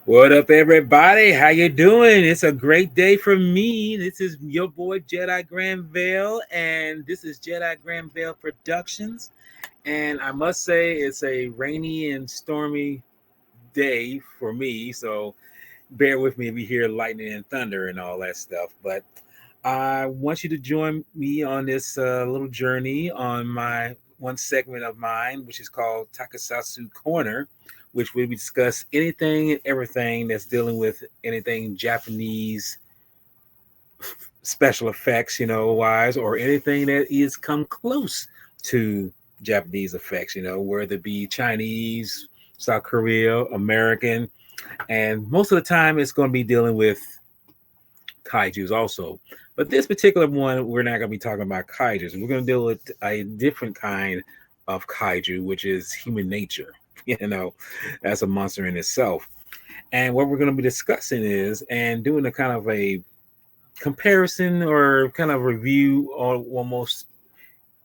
What up, everybody? How you doing? It's a great day for me. This is your boy Jedi Granville, and this is Jedi Granville Productions. And I must say, it's a rainy and stormy day for me, so bear with me if you hear lightning and thunder and all that stuff. But I want you to join me on this little journey on my one segment of mine, which is called Takasasu Corner, which we discuss anything and everything that's dealing with anything Japanese special effects, wise, or anything that is come close to Japanese effects, whether it be Chinese, South Korea, American, and most of the time it's going to be dealing with kaijus also. But this particular one, we're not going to be talking about kaijus. We're going to deal with a different kind of kaiju, which is human nature. You know, that's a monster in itself. And what we're going to be discussing is, and doing a kind of a comparison or kind of review, or almost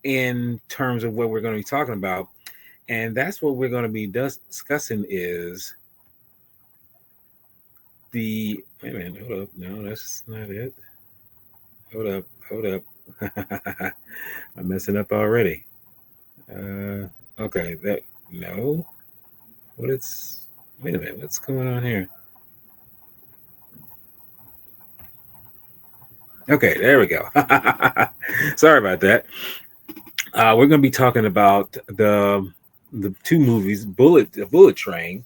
in terms of what we're going to be talking about. And that's what we're going to be discussing is wait a minute, hold up. No, that's not it. Hold up. I'm messing up already. Okay, no. What it's, wait a minute, what's going on here? Okay, there we go. Sorry about that. We're going to be talking about the two movies, Bullet Train.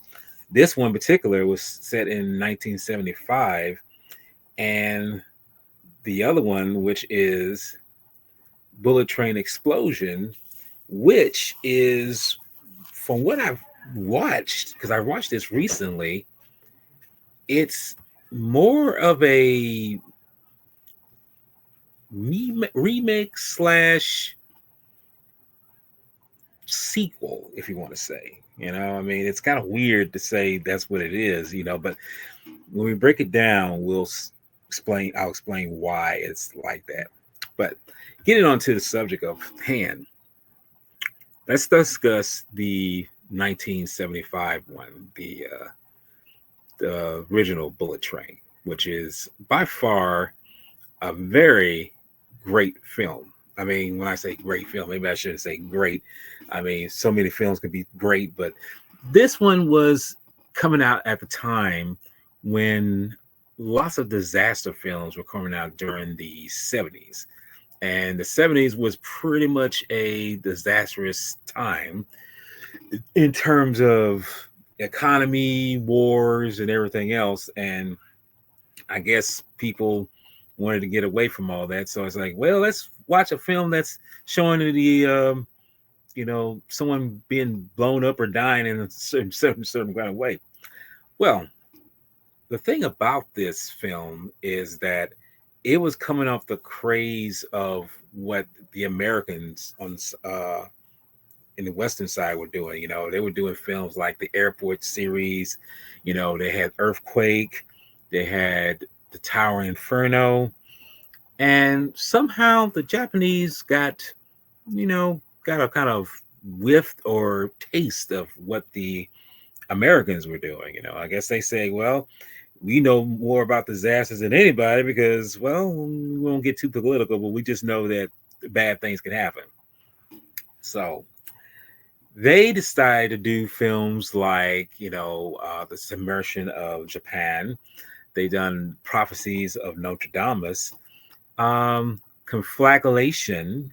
This one in particular was set in 1975, and the other one, which is Bullet Train Explosion, which is, from what I've watched, because I watched this recently, it's more of a remake slash sequel, if you want to say. I mean, it's kind of weird to say that's what it is, but when we break it down, I'll explain why it's like that. But getting on to the subject of hand, let's discuss the 1975 one, the original Bullet Train, which is by far a very great film. I mean, when I say great film, maybe I shouldn't say great. I mean, so many films could be great, but this one was coming out at the time when lots of disaster films were coming out during the 70s. And the 70s was pretty much a disastrous time in terms of economy, wars, and everything else. And I guess people wanted to get away from all that. So it's like, well, let's watch a film that's showing someone being blown up or dying in a certain kind of way. Well, the thing about this film is that it was coming off the craze of what the Americans on in the Western side were doing. They were doing films like the Airport series. They had Earthquake, they had the Tower Inferno, and somehow the Japanese got a kind of whiff or taste of what the Americans were doing. I guess they say, well, we know more about disasters than anybody because, well, we won't get too political, but we just know that bad things can happen. So they decided to do films like, The Submersion of Japan. They done Prophecies of Notre Dame, Conflagration,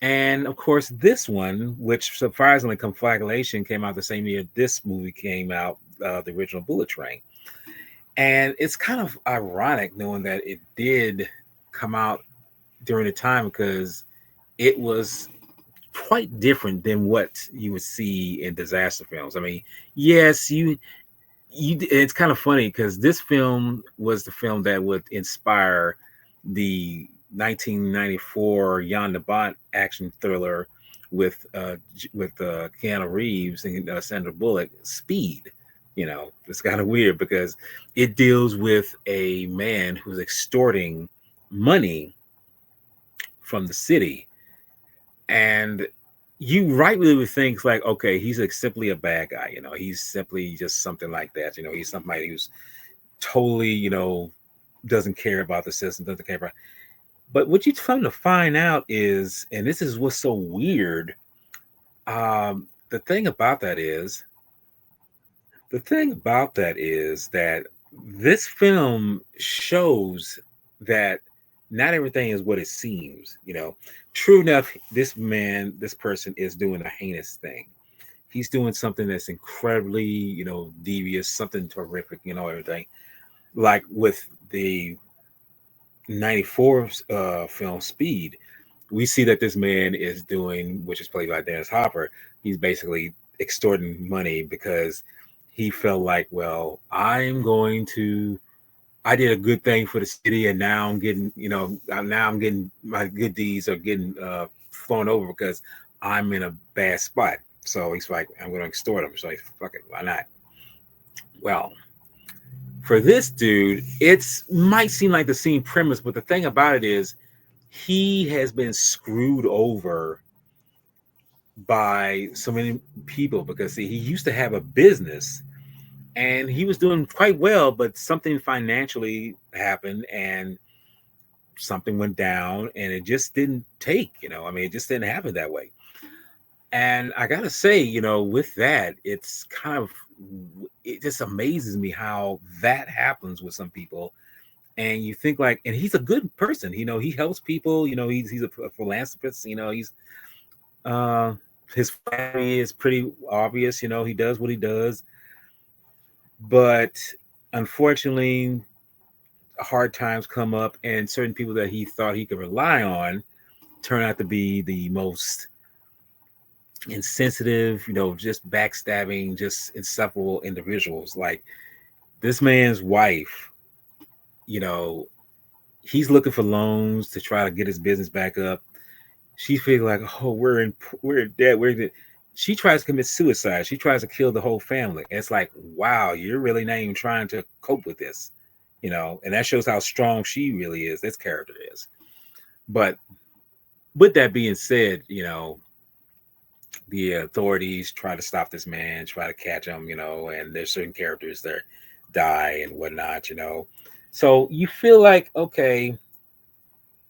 and of course this one, which surprisingly, Conflagration came out the same year this movie came out, the original Bullet Train. And it's kind of ironic knowing that it did come out during the time because it was quite different than what you would see in disaster films. I mean, yes, it's kind of funny because this film was the film that would inspire the 1994 Jan de Bont action thriller with Keanu Reeves and Sandra Bullock, Speed. It's kind of weird because it deals with a man who's extorting money from the city, and you rightly would think like, okay, he's like simply a bad guy. He's simply just something like that. He's somebody who's totally, doesn't care about the system, doesn't care about. But what you come to find out is, and this is what's so weird. The thing about that is, that this film shows that not everything is what it seems. True enough, this person is doing a heinous thing. He's doing something that's incredibly, devious, something terrific, everything. Like with the 94 film Speed, we see that this man is doing, which is played by Dennis Hopper, he's basically extorting money because he felt like, well, I did a good thing for the city, and now I'm getting, now I'm getting my good deeds are getting flown over because I'm in a bad spot. So he's like, I'm going to extort him. So he's fuck it, why not? Well, for this dude, it's might seem like the same premise, but the thing about it is, he has been screwed over by so many people because see, he used to have a business and he was doing quite well, but something financially happened and something went down and it just didn't take, I mean, it just didn't happen that way. And I gotta say, with that, it's kind of, it just amazes me how that happens with some people. And you think like, and he's a good person, he helps people, he's a philanthropist, he's uh his family is pretty obvious, he does what he does. But unfortunately, hard times come up, and certain people that he thought he could rely on turn out to be the most insensitive, just backstabbing, just insufferable individuals. Like this man's wife, you know, he's looking for loans to try to get his business back up. She feels like, oh, we're dead, we're dead. She tries to commit suicide. She tries to kill the whole family. And it's like, wow, you're really not even trying to cope with this, and that shows how strong she really is. This character is. But with that being said, the authorities try to stop this man, try to catch him, and there's certain characters that die and whatnot, So you feel like, okay,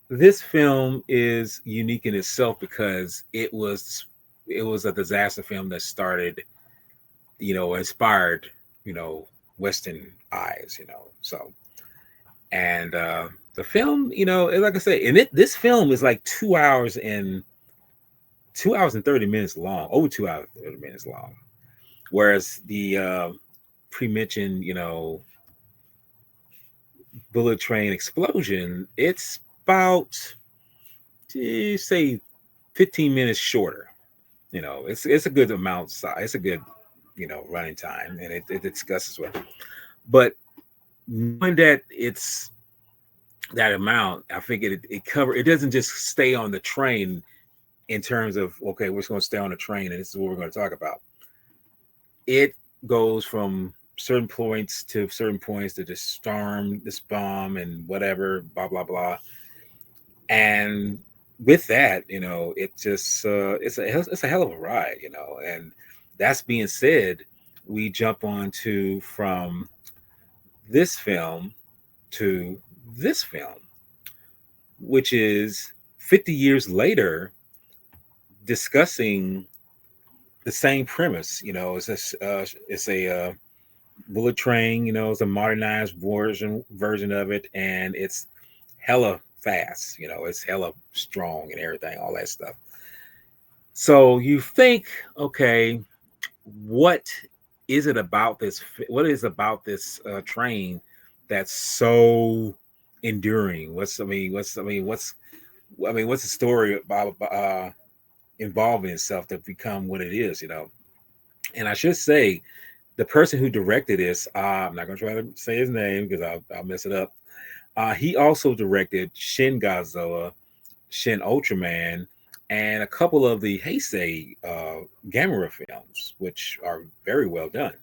this film is unique in itself because it was a disaster film that started, inspired, Western eyes, So and the film, like I say, and this film is like 2 hours and 30 minutes long, over 2 hours and 30 minutes long. Whereas the pre-mentioned, Bullet Train Explosion, it's about say 15 minutes shorter. It's a good amount size. It's a good, running time, and it discusses what. But knowing that it's that amount, I think it cover. It doesn't just stay on the train in terms of, okay, we're just going to stay on the train and this is what we're going to talk about. It goes from certain points to certain points to just storm this bomb and whatever, blah blah blah. And with that, it just it's a hell of a ride, And that's being said, we jump on to from this film to this film, which is 50 years later, discussing the same premise. It's a bullet train. It's a modernized version of it, and it's hella fast. It's hella strong and everything, all that stuff. So you think, okay, what is it about this? What is about this train that's so enduring? What's the story about involving itself to become what it is? And I should say, the person who directed this, I'm not going to try to say his name because I'll mess it up. He also directed Shin Godzilla, Shin Ultraman, and a couple of the Heisei Gamera films, which are very well done.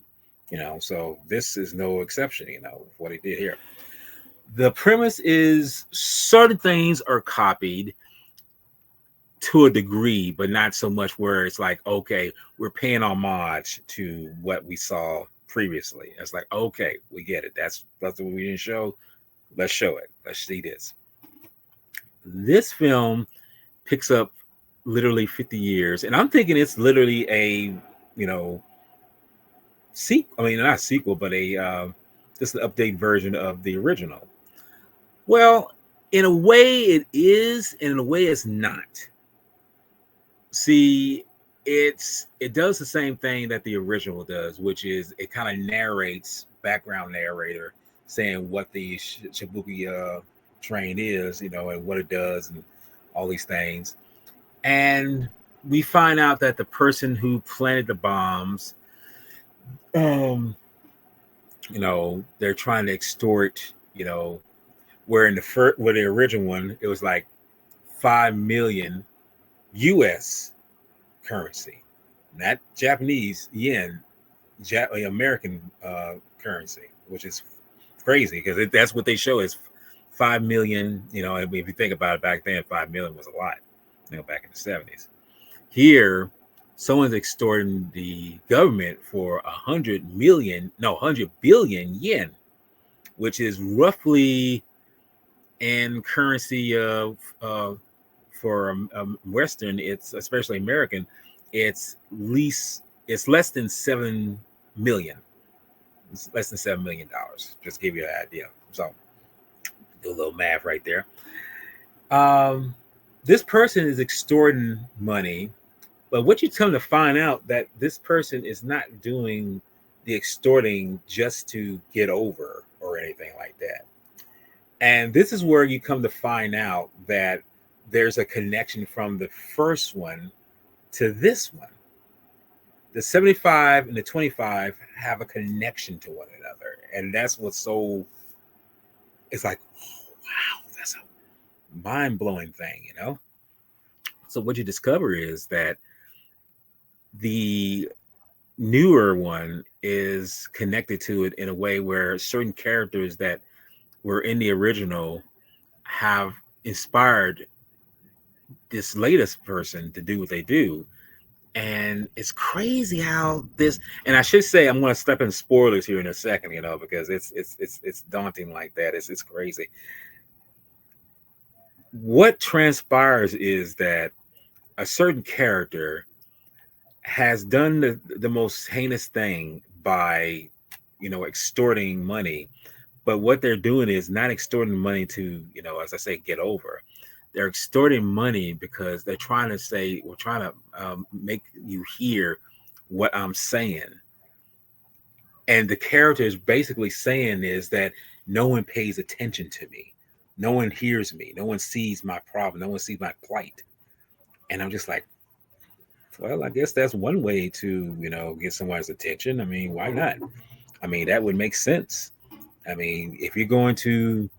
So this is no exception. What he did here. The premise is certain things are copied to a degree, but not so much where it's like, okay, we're paying homage to what we saw previously. It's like, okay, we get it. That's what we didn't show. Let's show it. Let's see this. This film picks up literally 50 years, and I'm thinking it's literally a, you know, sequel. I mean, not a sequel, but a just an update version of the original. Well, in a way it is, and in a way it's not. See, it does the same thing that the original does, which is it kind of narrates, background narrator, saying what the Shibuya train is, you know, and what it does, and all these things. And we find out that the person who planted the bombs, um, you know, they're trying to extort, you know, where in the first, where the original one, it was like 5 million U.S. currency, not Japanese yen, American currency, which is crazy because that's what they show is 5 million. You know, if you think about it, back then 5 million was a lot. You know, back in the 70s. Here, someone's extorting the government for 100 million, no, 100 billion yen, which is roughly in currency of for Western, it's especially American, it's less than 7 million. It's less than $7 million. Just give you an idea. So do a little math right there. Um, this person is extorting money, but what you come to find out that this person is not doing the extorting just to get over or anything like that. And this is where you come to find out that there's a connection from the first one to this one. The 75 and the 25 have a connection to one another. And that's what's so, it's like, oh, wow, that's a mind blowing thing, you know? So what you discover is that the newer one is connected to it in a way where certain characters that were in the original have inspired this latest person to do what they do. And it's crazy how this, and I should say I'm going to step in spoilers here in a second, you know, because it's daunting like that. It's crazy. What transpires is that a certain character has done the most heinous thing by, you know, extorting money. But what they're doing is not extorting money to, you know, as I say, get over. They're extorting money because they're trying to say, we're trying to make you hear what I'm saying. And the character is basically saying is that no one pays attention to me. No one hears me. No one sees my problem. No one sees my plight. And I'm just like, well, I guess that's one way to, you know, get someone's attention. I mean, why not? I mean, that would make sense. I mean, if you're going to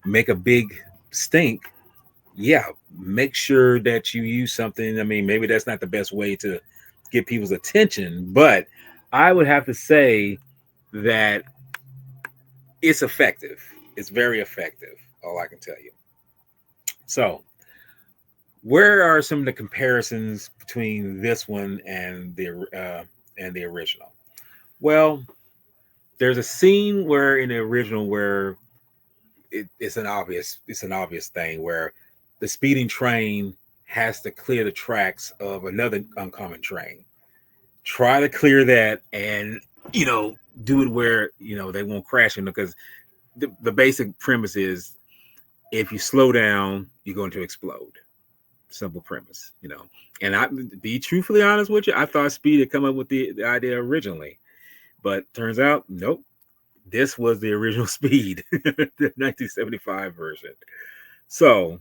make a big stink, yeah, make sure that you use something. I mean, maybe that's not the best way to get people's attention, but I would have to say that it's effective. It's very effective. All I can tell you. So, where are some of the comparisons between this one and the original? Well, there's a scene where in the original where it's an obvious thing where the speeding train has to clear the tracks of another oncoming train. Try to clear that, and you know, do it where you know they won't crash into, because the basic premise is if you slow down, you're going to explode. Simple premise, you know. And I be truthfully honest with you, I thought Speed had come up with the idea originally, but turns out nope. This was the original Speed, the 1975 version. So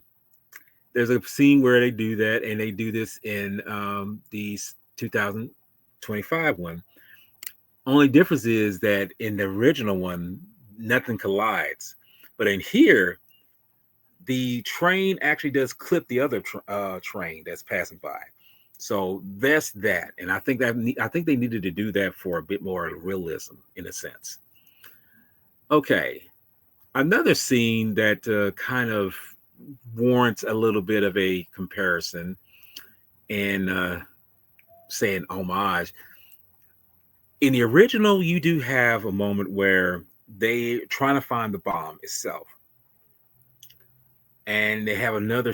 there's a scene where they do that, and they do this in the 2025 one. Only difference is that in the original one, nothing collides, but in here, the train actually does clip the other train that's passing by. So that's that, and I think they needed to do that for a bit more realism in a sense. Okay, another scene that kind of warrants a little bit of a comparison and saying homage. In the original, you do have a moment where they trying to find the bomb itself, and they have another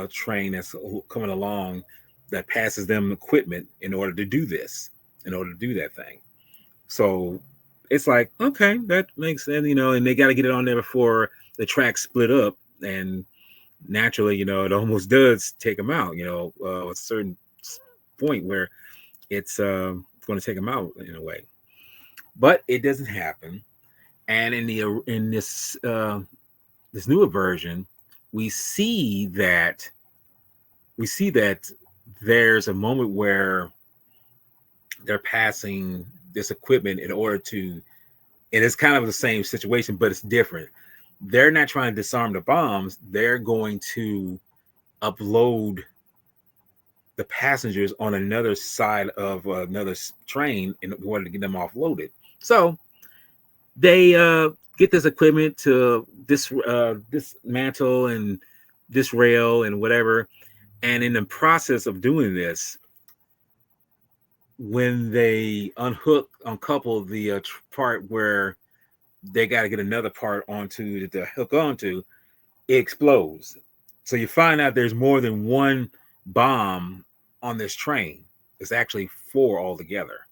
train that's coming along that passes them equipment in order to do this, in order to do that thing. So it's like, okay, that makes sense, and they got to get it on there before the track split up, and naturally, it almost does take them out. A certain point where it's going to take them out in a way, but it doesn't happen. And in this newer version, we see that we see that there's a moment where they're passing this equipment in order to, and it's kind of the same situation, but it's different. They're not trying to disarm the bombs. They're going to upload the passengers on another side of another train in order to get them offloaded. So they get this equipment to dismantle and disrail and whatever. And in the process of doing this, when they uncouple the part where they got to get another part onto to hook onto, it explodes. So you find out there's more than one bomb on this train. It's actually four altogether,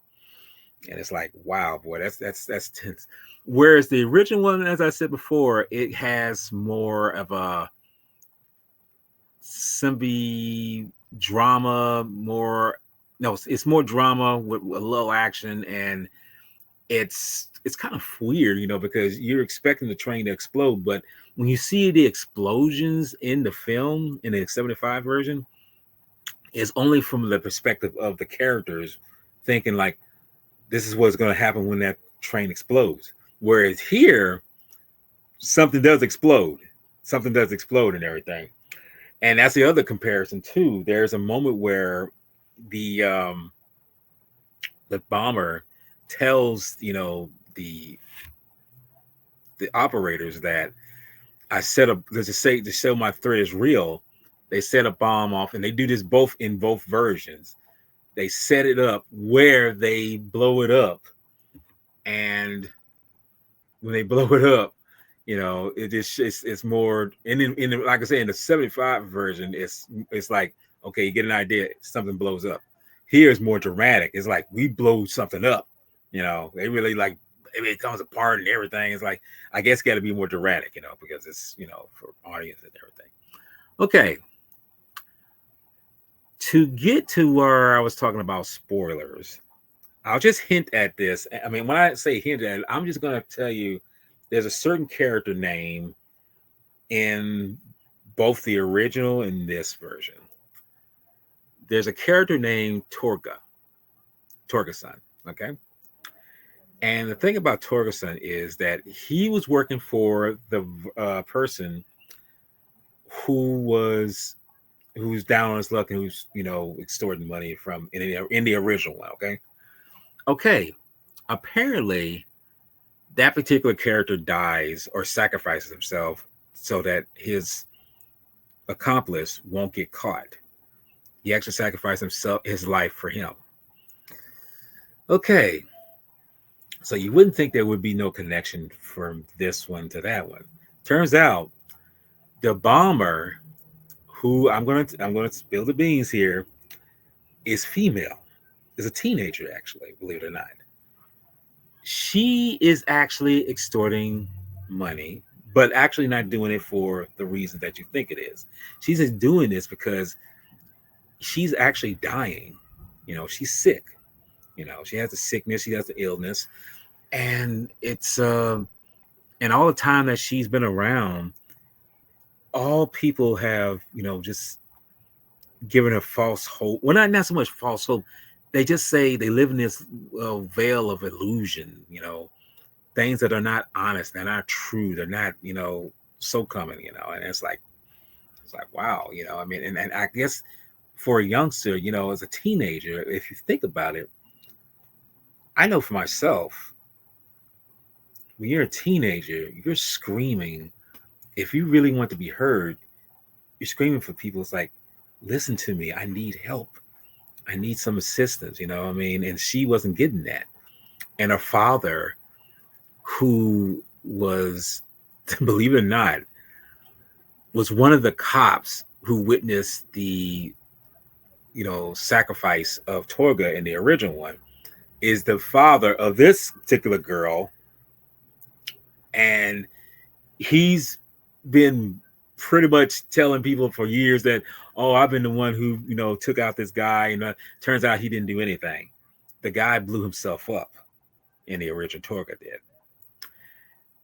and it's like, wow, boy, that's tense. Whereas the original one, as I said before, it has more of a symbi drama, more no, it's more drama with a little action, and it's kind of weird, because you're expecting the train to explode, but when you see the explosions in the film in the 75 version, it's only from the perspective of the characters thinking like this is what's going to happen when that train explodes. Whereas here, something does explode. Something does explode and everything. And that's the other comparison too. There's a moment where the bomber tells the operators that I set up to show my threat is real. They set a bomb off, and they do this in both versions. They set it up where they blow it up, and when they blow it up, it's more. And in like I say, in the 75 version, it's like, okay, you get an idea, something blows up. Here is more dramatic. It's like we blow something up. They really like it comes apart and everything. It's like, I guess, got to be more dramatic, because it's for audience and everything. Okay. To get to where I was talking about spoilers, I'll just hint at this. I mean, when I say hint at it, I'm just going to tell you there's a certain character name in both the original and this version. There's a character named Torga-san, okay? And the thing about Torga-san is that he was working for the person who's down on his luck and who's extorting money from in the original one. Okay. Apparently, that particular character dies or sacrifices himself so that his accomplice won't get caught. He actually sacrificed his life for him. Okay. So you wouldn't think there would be no connection from this one to that one. Turns out the bomber, who I'm gonna spill the beans here, is female. Is a teenager, actually, believe it or not. She is actually extorting money, but actually not doing it for the reason that you think it is. She's just doing this because she's actually dying. She's sick. She has the sickness, she has the illness, and it's and all the time that she's been around, all people have just given her false hope. Well, not so much false hope. They just say they live in this veil of illusion. Things that are not honest, they're not true, they're not so common. And it's like wow. I mean, and I guess for a youngster, as a teenager, if you think about it, I know for myself, when you're a teenager, you're screaming. If you really want to be heard, you're screaming for people. It's like, listen to me. I need help. I need some assistance, I mean, and she wasn't getting that. And her father, who was, believe it or not, was one of the cops who witnessed the, sacrifice of Torga in the original one, is the father of this particular girl. And he's been pretty much telling people for years that, oh, I've been the one who, took out this guy. And turns out he didn't do anything. The guy blew himself up in the original. Torga did.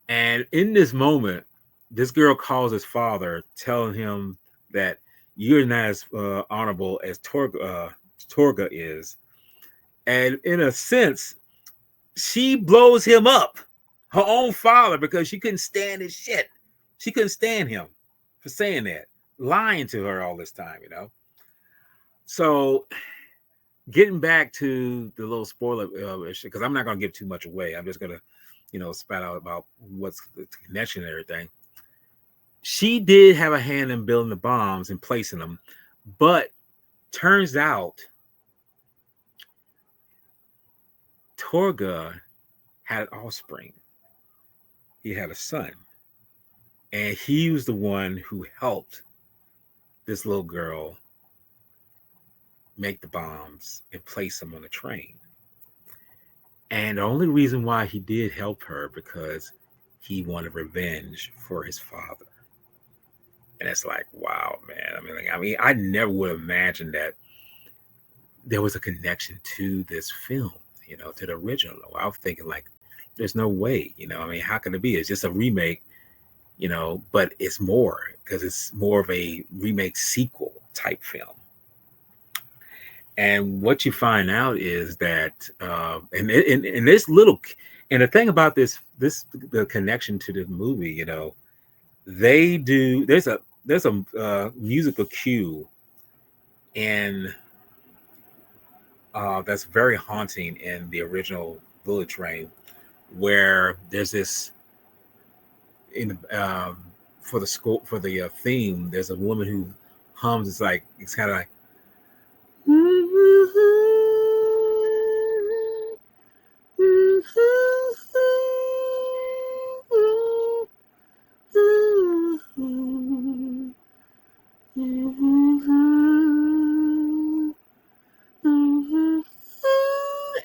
And in this moment, this girl calls his father, telling him that you're not as honorable as Torga is. And in a sense, she blows him up, her own father, because she couldn't stand his shit. She couldn't stand him for saying that, lying to her all this time, So getting back to the little spoiler issue, because I'm not going to give too much away. I'm just going to, spat out about what's the connection and everything. She did have a hand in building the bombs and placing them, but turns out Torga had offspring. He had a son, and he was the one who helped this little girl make the bombs and place them on the train. And the only reason why he did help her, because he wanted revenge for his father. And it's like, wow, man. I never would have imagined that there was a connection to this film, to the original. I was thinking, like, there's no way, how can it be? It's just a remake, but it's more, because it's more of a remake sequel type film. And what you find out is that, and this little, and the thing about the connection to the movie, they do. There's a musical cue, and that's very haunting in the original Bullet Train, where there's this for the theme. There's a woman who hums. It's kind of like.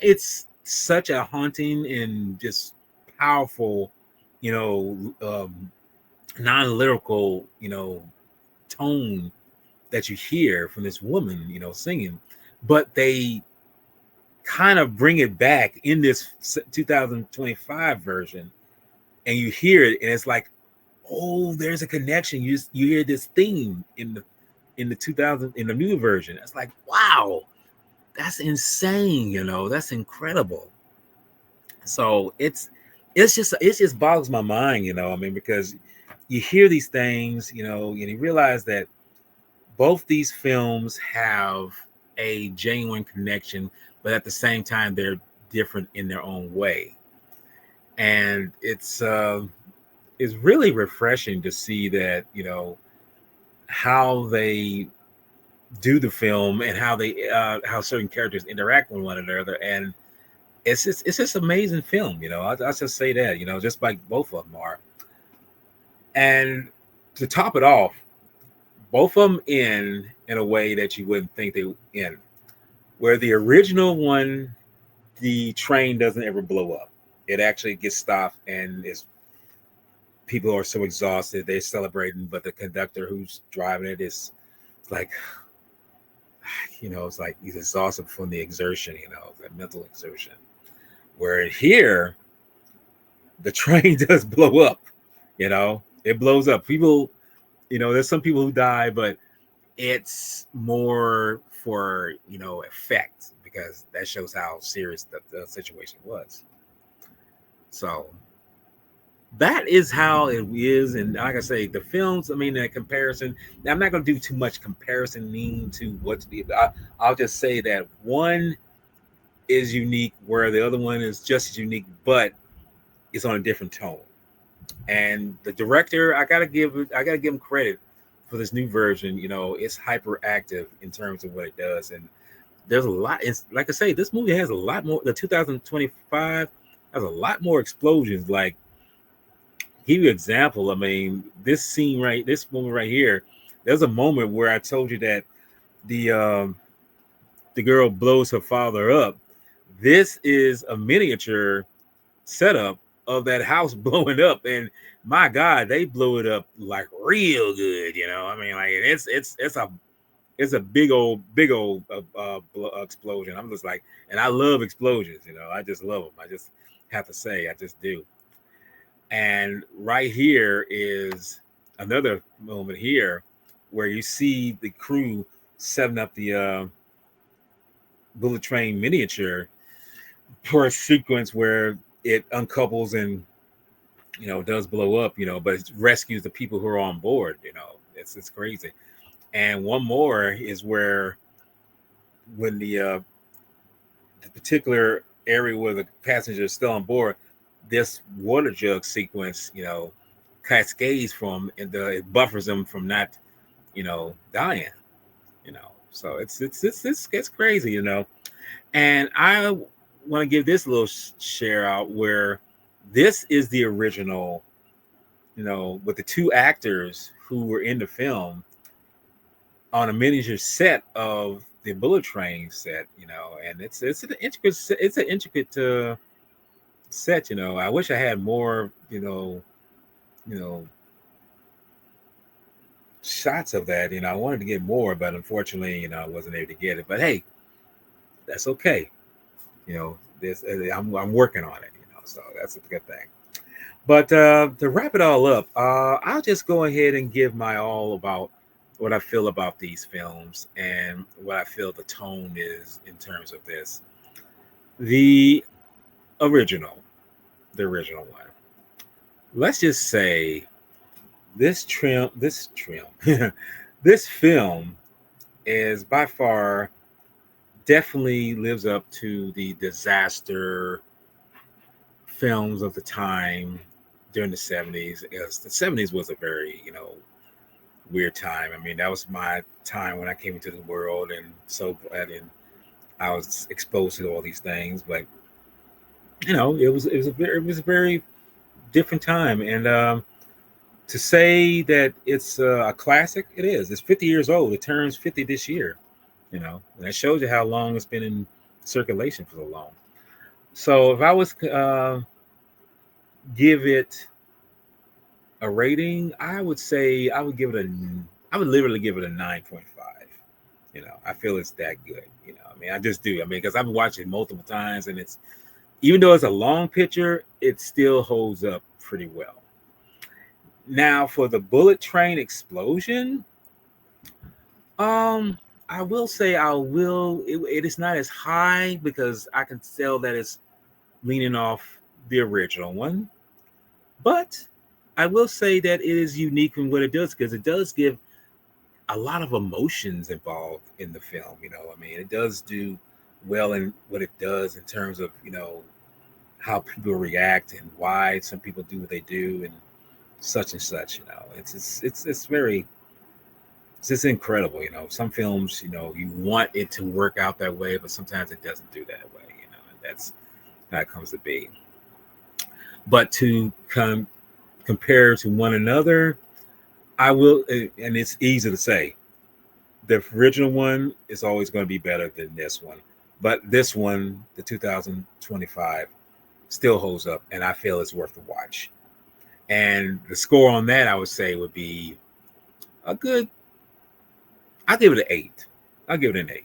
It's such a haunting and just powerful, non-lyrical, tone that you hear from this woman, singing, but they kind of bring it back in this 2025 version, and you hear it, and it's like, oh, there's a connection. You hear this theme in the in the new version. It's like, wow, that's insane. That's incredible. So it just boggles my mind. Because you hear these things, and you realize that both these films have a genuine connection, but at the same time, they're different in their own way. And it's really refreshing to see that, how they do the film and how certain characters interact with one another. And it's just amazing film. I'll just say that, just like both of them are. And to top it off, both of them end in a way that you wouldn't think they would end. Where the original one, the train doesn't ever blow up. It actually gets stopped, and people are so exhausted, they're celebrating, but the conductor who's driving it is like, it's like he's exhausted from the exertion, that mental exertion. Where here, the train does blow up, it blows up. People, there's some people who die, but it's more for, effect, because that shows how serious the situation was. So that is how it is. And like I say, the films, in comparison, I'm not going to do too much comparing to what's I'll just say that one is unique where the other one is just as unique, but it's on a different tone. And the director, I gotta give him credit for this new version, it's hyperactive in terms of what it does, and there's a lot. It's like I say, this movie has a lot more. The 2025 has a lot more explosions. Like, give you an example. I mean, this moment right here. There's a moment where I told you that the um, the girl blows her father up. This is a miniature setup of that house blowing up, and my God, they blew it up like real good. I mean, like it's a big old explosion. I'm just like, and I love explosions. I just love them. I just have to say, I just do. And right here is another moment here where you see the crew setting up the bullet train miniature for a sequence where it uncouples and does blow up, but it rescues the people who are on board. It's crazy. And one more is where when the particular area where the passenger is still on board, this water jug sequence, cascades from, and it buffers them from not, dying. So it's crazy. And I want to give this little share out where this is the original, with the two actors who were in the film on a miniature set of the bullet train set, and it's an intricate set. I wish I had more, you know, shots of that. I wanted to get more, but unfortunately, I wasn't able to get it. But hey, that's okay. This I'm working on it. So that's a good thing. But to wrap it all up, I'll just go ahead and give my all about what I feel about these films and what I feel the tone is in terms of this. The original, the original one. Let's just say this film is by far definitely lives up to the disaster films of the time during the 70s. Because the 70s was a very, weird time. I mean, that was my time when I came into the world, and and I was exposed to all these things. But it was a very different time, and to say that it's a classic, it is. It's 50 years old. It turns 50 this year. And that shows you how long it's been in circulation for so long. So if I was give it a rating, I would say I would literally give it a 9.5. I feel it's that good. I mean, I just do. I mean, because I've watched it multiple times, and it's, even though it's a long picture, it still holds up pretty well. Now for the bullet train explosion, um, I will say it is not as high because I can tell that it's leaning off the original one. But I will say that it is unique in what it does, because it does give a lot of emotions involved in the film. I mean, it does do well in what it does in terms of, how people react and why some people do what they do and such and such. It's very, it's just incredible. Some films, you want it to work out that way, but sometimes it doesn't do that way. And that's how it comes to be. But to compare to one another, I will, and it's easy to say, the original one is always going to be better than this one. But this one, the 2025, still holds up, and I feel it's worth the watch. And the score on that, I would say, would be a good, I'll give it an 8. I'll give it an 8.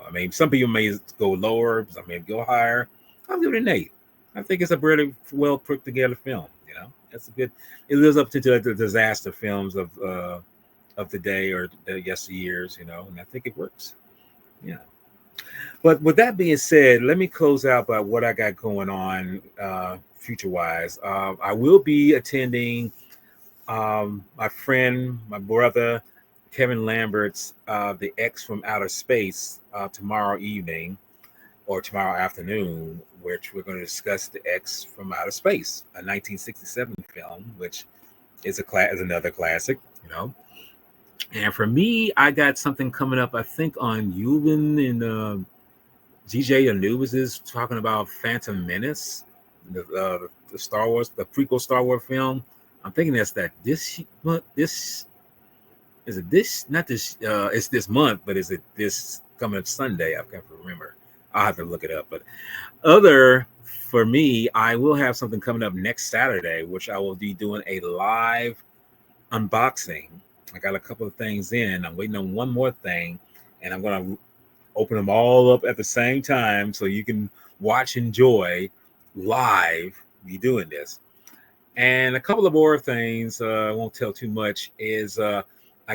I mean, some people may go lower, some may go higher. I'll give it an 8. I think it's a really well put together film. That's a good. It lives up to the disaster films of the day or the yesteryears. And I think it works. Yeah. But with that being said, let me close out by what I got going on future wise. I will be attending my friend, my brother, Kevin Lambert's The X from Outer Space tomorrow evening or tomorrow afternoon, which we're going to discuss The X from Outer Space, a 1967 film, which is another classic. And for me, I got something coming up, I think, on Yuban and GJ Anubis is talking about Phantom Menace, the Star Wars, the prequel Star Wars film. I'm thinking that's that this month. This is it. This not this. It's this month, but is it this coming up Sunday? I can't remember. I'll have to look it up. But other for me, I will have something coming up next Saturday, which I will be doing a live unboxing. I got a couple of things in. I'm waiting on one more thing, and I'm gonna open them all up at the same time so you can watch, enjoy live me doing this. And a couple of more things, I won't tell too much, is I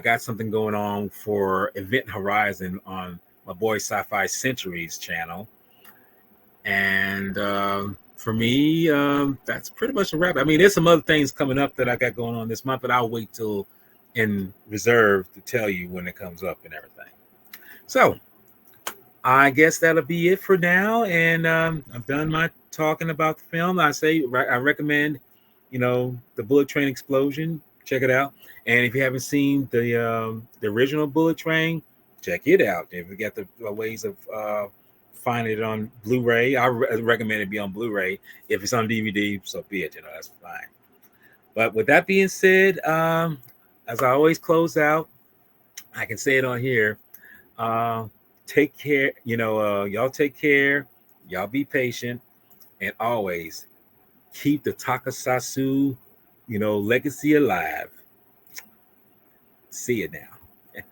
got something going on for Event Horizon on my boy Sci-Fi Centuries channel. And for me, that's pretty much a wrap. I mean, there's some other things coming up that I got going on this month, but I'll wait till in reserve to tell you when it comes up and everything. So I guess that'll be it for now. And I've done my talking about the film. I recommend, the Bullet Train Explosion. Check it out. And if you haven't seen the original Bullet Train, check it out. If you got the ways of finding it on Blu-ray, I recommend it be on Blu-ray. If it's on DVD, so be it. That's fine. But with that being said, as I always close out, I can say it on here. Take care, y'all take care, y'all be patient, and always keep the Takasasu, legacy alive. See you now.